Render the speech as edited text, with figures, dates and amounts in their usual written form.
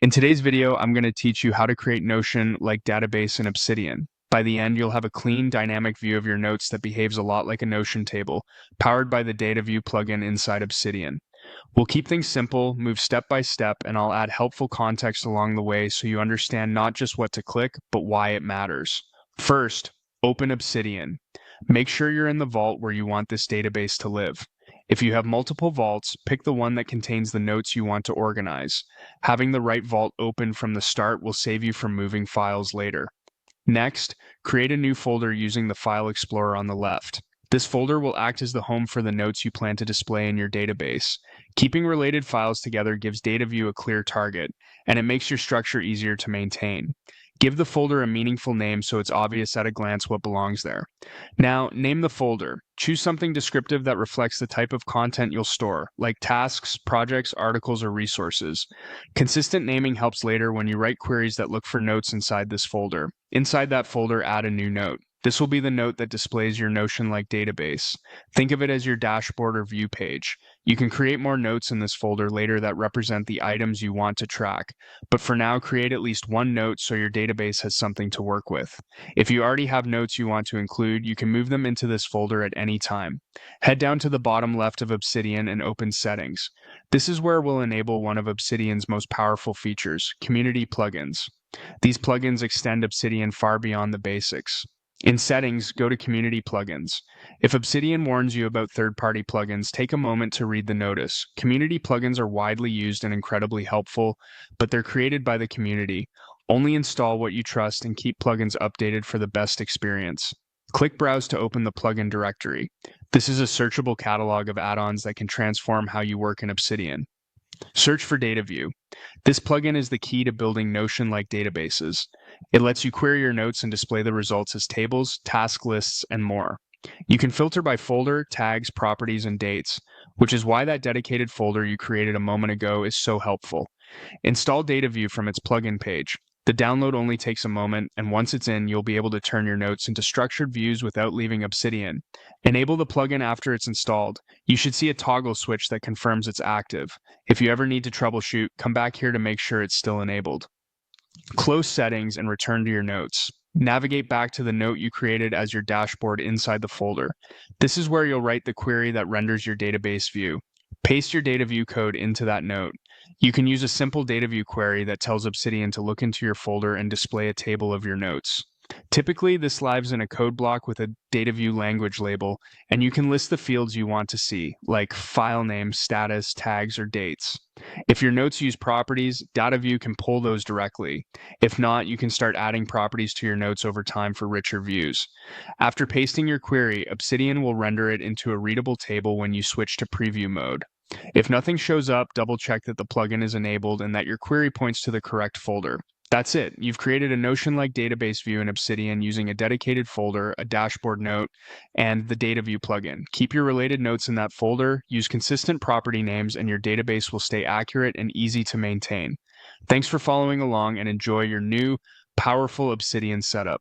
In today's video, I'm going to teach you how to create Notion-like database in Obsidian. By the end, you'll have a clean, dynamic view of your notes that behaves a lot like a Notion table, powered by the Data View plugin inside Obsidian. We'll keep things simple, move step by step, and I'll add helpful context along the way so you understand not just what to click, but why it matters. First, open Obsidian. Make sure you're in the vault where you want this database to live. If you have multiple vaults, pick the one that contains the notes you want to organize. Having the right vault open from the start will save you from moving files later. Next, create a new folder using the File Explorer on the left. This folder will act as the home for the notes you plan to display in your database. Keeping related files together gives DataView a clear target, and it makes your structure easier to maintain. Give the folder a meaningful name so it's obvious at a glance what belongs there. Now, name the folder. Choose something descriptive that reflects the type of content you'll store, like tasks, projects, articles, or resources. Consistent naming helps later when you write queries that look for notes inside this folder. Inside that folder, add a new note. This will be the note that displays your Notion-like database. Think of it as your dashboard or view page. You can create more notes in this folder later that represent the items you want to track, but for now, create at least one note so your database has something to work with. If you already have notes you want to include, you can move them into this folder at any time. Head down to the bottom left of Obsidian and open Settings. This is where we'll enable one of Obsidian's most powerful features, Community Plugins. These plugins extend Obsidian far beyond the basics. In Settings, go to Community Plugins. If Obsidian warns you about third-party plugins, take a moment to read the notice. Community plugins are widely used and incredibly helpful, but they're created by the community. Only install what you trust and keep plugins updated for the best experience. Click Browse to open the plugin directory. This is a searchable catalog of add-ons that can transform how you work in Obsidian. Search for DataView. This plugin is the key to building Notion-like databases. It lets you query your notes and display the results as tables, task lists, and more. You can filter by folder, tags, properties, and dates, which is why that dedicated folder you created a moment ago is so helpful. Install DataView from its plugin page. The download only takes a moment, and once it's in, you'll be able to turn your notes into structured views without leaving Obsidian. Enable the plugin after it's installed. You should see a toggle switch that confirms it's active. If you ever need to troubleshoot, come back here to make sure it's still enabled. Close Settings and return to your notes. Navigate back to the note you created as your dashboard inside the folder. This is where you'll write the query that renders your database view. Paste your DataView code into that note. You can use a simple DataView query that tells Obsidian to look into your folder and display a table of your notes. Typically, this lives in a code block with a DataView language label, and you can list the fields you want to see, like file name, status, tags, or dates. If your notes use properties, DataView can pull those directly. If not, you can start adding properties to your notes over time for richer views. After pasting your query, Obsidian will render it into a readable table when you switch to preview mode. If nothing shows up, double-check that the plugin is enabled and that your query points to the correct folder. That's it. You've created a Notion-like database view in Obsidian using a dedicated folder, a dashboard note, and the DataView plugin. Keep your related notes in that folder, use consistent property names, and your database will stay accurate and easy to maintain. Thanks for following along and enjoy your new, powerful Obsidian setup.